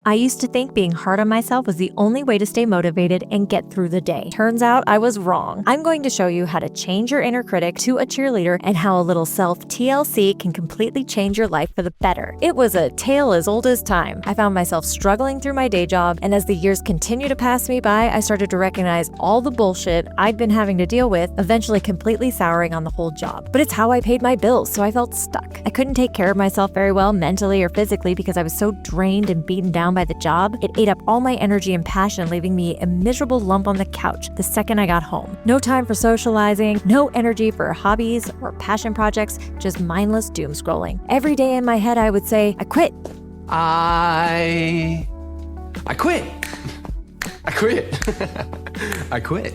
I used to think being hard on myself was the only way to stay motivated and get through the day. Turns out I was wrong. I'm going to show you how to change your inner critic to a cheerleader and how a little self-TLC can completely change your life for the better. It was a tale as old as time. I found myself struggling through my day job, and as the years continued to pass me by, I started to recognize all the bullshit I'd been having to deal with, eventually completely souring on the whole job. But it's how I paid my bills, so I felt stuck. I couldn't take care of myself very well mentally or physically because I was so drained and beaten down by the job. It ate up all my energy and passion, leaving me a miserable lump on the couch the second I got home. No time for socializing, no energy for hobbies or passion projects, just mindless doom scrolling. Every day in my head I would say, I quit. I quit. I quit. I quit.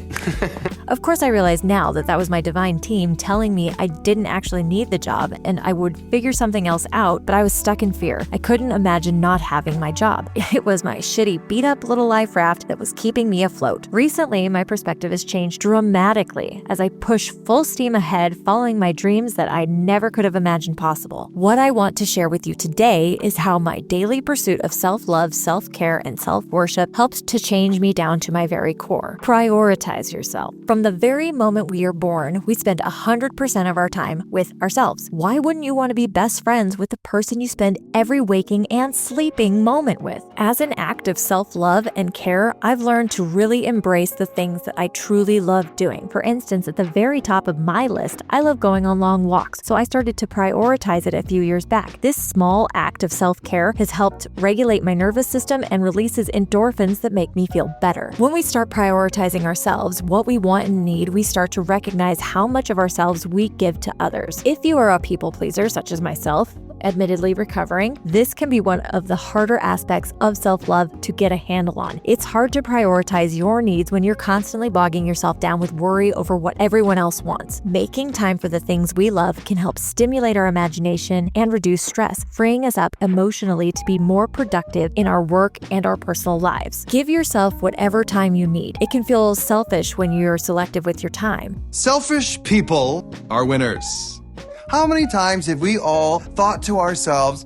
Of course, I realize now that that was my divine team telling me I didn't actually need the job and I would figure something else out, but I was stuck in fear. I couldn't imagine not having my job. It was my shitty, beat-up little life raft that was keeping me afloat. Recently, my perspective has changed dramatically as I push full steam ahead, following my dreams that I never could have imagined possible. What I want to share with you today is how my daily pursuit of self-love, self-care, and self-worship helps to change me down to my very core. Prioritize yourself. From the very moment we are born, we spend 100% of our time with ourselves. Why wouldn't you want to be best friends with the person you spend every waking and sleeping moment with? As an act of self-love and care, I've learned to really embrace the things that I truly love doing. For instance, at the very top of my list, I love going on long walks, so I started to prioritize it a few years back. This small act of self-care has helped regulate my nervous system and releases endorphins that make me feel better. When we start prioritizing ourselves, what we want and need, we start to recognize how much of ourselves we give to others. If you are a people pleaser, such as myself, admittedly recovering, this can be one of the harder aspects of self-love to get a handle on. It's hard to prioritize your needs when you're constantly bogging yourself down with worry over what everyone else wants. Making time for the things we love can help stimulate our imagination and reduce stress, freeing us up emotionally to be more productive in our work and our personal lives. Give yourself whatever time you need. It can feel selfish when you're selective with your time. Selfish people are winners. How many times have we all thought to ourselves,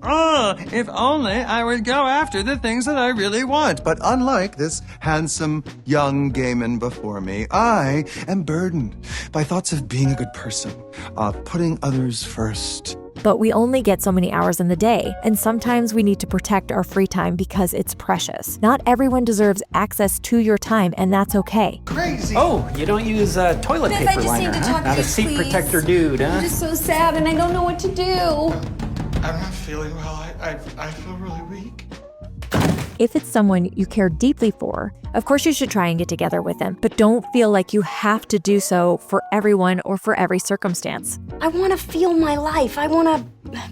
if only I would go after the things that I really want. But unlike this handsome young gay man before me, I am burdened by thoughts of being a good person, of putting others first. But we only get so many hours in the day, and sometimes we need to protect our free time because it's precious. Not everyone deserves access to your time, and that's okay. Crazy. Oh, you don't use toilet Beth, paper I just liner, need to huh? talk Not to a you, seat please. protector dude, huh? I'm just so sad and I don't know what to do. I'm not feeling well. I feel really weak. If it's someone you care deeply for, of course you should try and get together with them, but don't feel like you have to do so for everyone or for every circumstance. I want to feel my life. I want to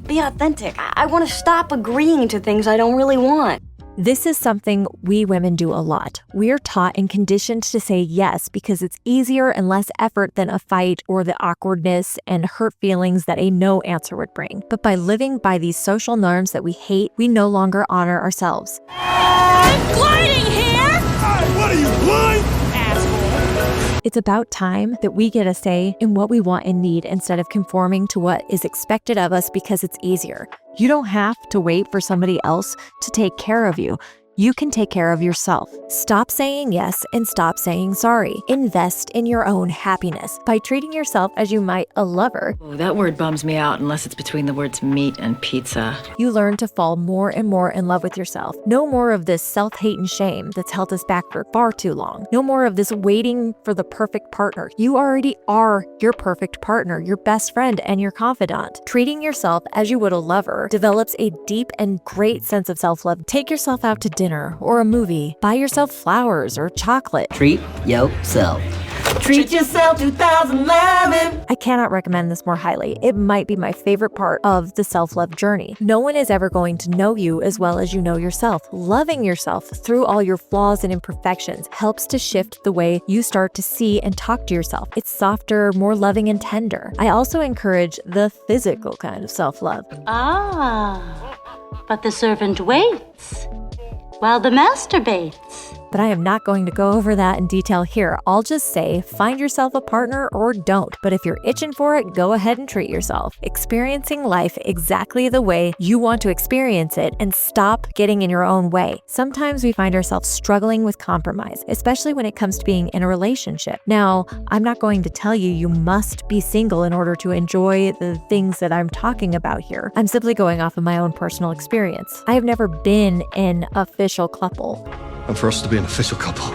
be authentic. I want to stop agreeing to things I don't really want. This is something we women do a lot. We're taught and conditioned to say yes because it's easier and less effort than a fight or the awkwardness and hurt feelings that a no answer would bring. But by living by these social norms that we hate, we no longer honor ourselves. I'm gliding here! What are you, blind? It's about time that we get a say in what we want and need instead of conforming to what is expected of us because it's easier. You don't have to wait for somebody else to take care of you. You can take care of yourself. Stop saying yes and stop saying sorry. Invest in your own happiness by treating yourself as you might a lover. Oh, that word bums me out unless it's between the words meat and pizza. You learn to fall more and more in love with yourself. No more of this self-hate and shame that's held us back for far too long. No more of this waiting for the perfect partner. You already are your perfect partner, your best friend, and your confidant. Treating yourself as you would a lover develops a deep and great sense of self-love. Take yourself out to dinner or a movie. Buy yourself flowers or chocolate. Treat yourself. Treat yourself 2011. I cannot recommend this more highly. It might be my favorite part of the self-love journey. No one is ever going to know you as well as you know yourself. Loving yourself through all your flaws and imperfections helps to shift the way you start to see and talk to yourself. It's softer, more loving and tender. I also encourage the physical kind of self-love. Ah, but the servant waits while the master baits. But I am not going to go over that in detail here. I'll just say, find yourself a partner or don't. But if you're itching for it, go ahead and treat yourself. Experiencing life exactly the way you want to experience it and stop getting in your own way. Sometimes we find ourselves struggling with compromise, especially when it comes to being in a relationship. Now, I'm not going to tell you you must be single in order to enjoy the things that I'm talking about here. I'm simply going off of my own personal experience. I have never been an official couple. And for us to be an official couple.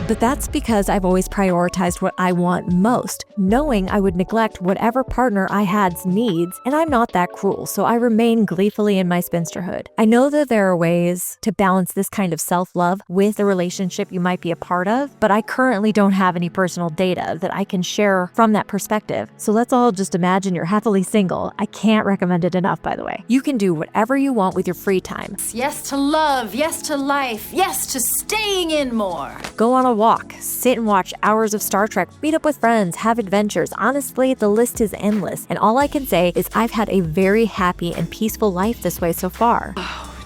But that's because I've always prioritized what I want most, knowing I would neglect whatever partner I had's needs, and I'm not that cruel, so I remain gleefully in my spinsterhood. I know that there are ways to balance this kind of self-love with the relationship you might be a part of, but I currently don't have any personal data that I can share from that perspective. So let's all just imagine you're happily single. I can't recommend it enough, by the way. You can do whatever you want with your free time. Yes to love, yes to life, yes to staying in more. Go on a walk, sit and watch hours of Star Trek, meet up with friends, have adventures. Honestly, the list is endless. And all I can say is I've had a very happy and peaceful life this way so far.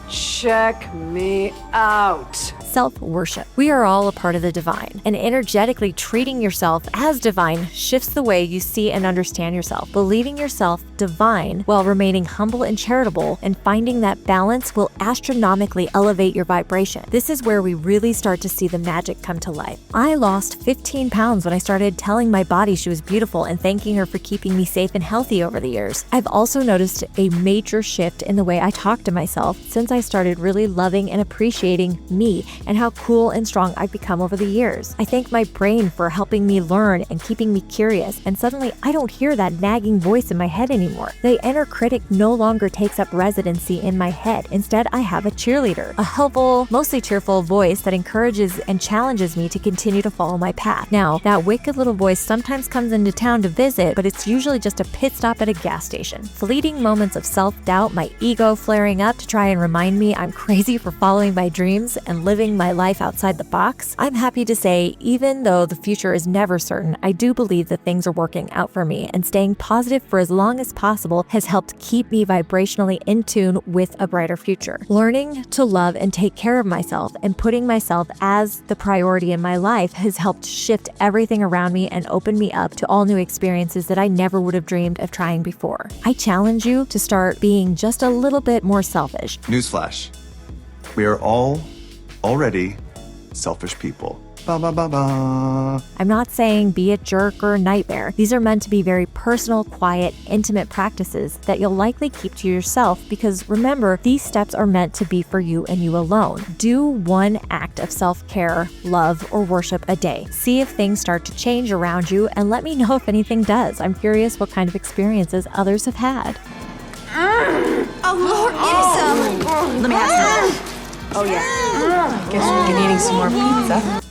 Check me out. Self-worship. We are all a part of the divine, and energetically treating yourself as divine shifts the way you see and understand yourself. Believing yourself divine while remaining humble and charitable and finding that balance will astronomically elevate your vibration. This is where we really start to see the magic come to life. I lost 15 pounds when I started telling my body she was beautiful and thanking her for keeping me safe and healthy over the years. I've also noticed a major shift in the way I talk to myself since I started really loving and appreciating me and how cool and strong I've become over the years. I thank my brain for helping me learn and keeping me curious, and suddenly I don't hear that nagging voice in my head anymore. The inner critic no longer takes up residency in my head. Instead, I have a cheerleader, a helpful, mostly cheerful voice that encourages and challenges me to continue to follow my path. Now, that wicked little voice sometimes comes into town to visit, but it's usually just a pit stop at a gas station. Fleeting moments of self-doubt, my ego flaring up to try and remind me I'm crazy for following my dreams and living my life outside the box. I'm happy to say, even though the future is never certain, I do believe that things are working out for me, and staying positive for as long as possible has helped keep me vibrationally in tune with a brighter future. Learning to love and take care of myself and putting myself as the priority in my life has helped shift everything around me and open me up to all new experiences that I never would have dreamed of trying before. I challenge you to start being just a little bit more selfish. Newsflash. We are all already selfish people. Ba ba ba ba. I'm not saying be a jerk or a nightmare. These are meant to be very personal, quiet, intimate practices that you'll likely keep to yourself because remember, these steps are meant to be for you and you alone. Do one act of self-care, love, or worship a day. See if things start to change around you and let me know if anything does. I'm curious what kind of experiences others have had. Oh, Lord, give me some. Let me have some. Oh, yeah. Guess we've been eating some more pizza.